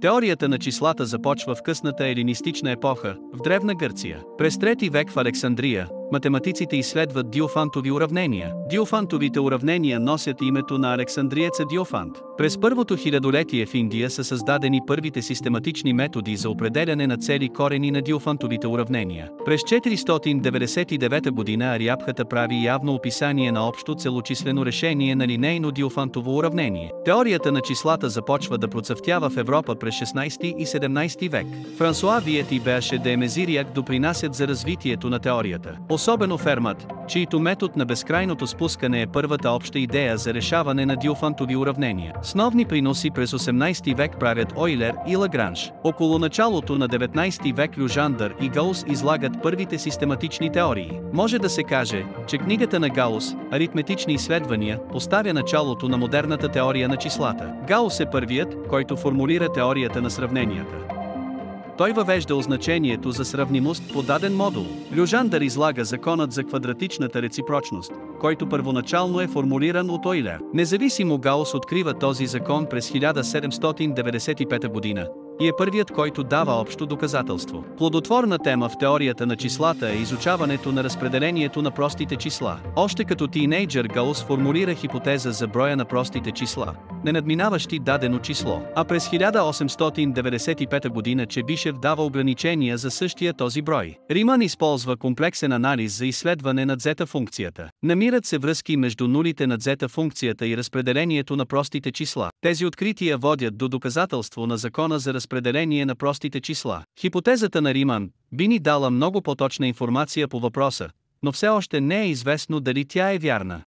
Теорията на числата започва в късната елинистична епоха, в Древна Гърция. През 3 век в Александрия, математиците изследват Диофантови уравнения. Диофантовите уравнения носят името на александриеца Диофант. През първото хилядолетие в Индия са създадени първите систематични методи за определяне на цели корени на Диофантовите уравнения. През 499 година Ариабхата прави явно описание на общо целочислено решение на линейно Диофантово уравнение. Теорията на числата започва да процъфтява в Европа през 16 и 17 век. Франсуа Виет и Беаше де Мезирияк допринасят за развитието на теорията. Особено Фермат, чийто метод на безкрайното спускане е първата обща идея за решаване на Диофантови уравнения. Основни приноси през 18 век правят Ойлер и Лагранж. Около началото на 19 век Люжандър и Гаус излагат първите систематични теории. Може да се каже, че книгата на Гаус, Аритметични изследвания, поставя началото на модерната теория на числата. Гаус е първият, който формулира теорията на сравненията. Той въвежда означението за сравнимост по даден модул. Люжандър излага законът за квадратичната реципрочност, който първоначално е формулиран от Ойлер. Независимо Гаус открива този закон през 1795 година и е първият, който дава общо доказателство. Плодотворна тема в теорията на числата е изучаването на разпределението на простите числа. Още като тийнейджър Гаус формулира хипотеза за броя на простите числа, не надминаващи дадено число, а през 1895 година Чебишев дава ограничения за същия този брой. Риман използва комплексен анализ за изследване на зета функцията. Намират се връзки между нулите на зета функцията и разпределението на простите числа. Тези открития водят до доказателство на закона за разпределение на простите числа. Хипотезата на Риман би ни дала много по-точна информация по въпроса, но все още не е известно дали тя е вярна.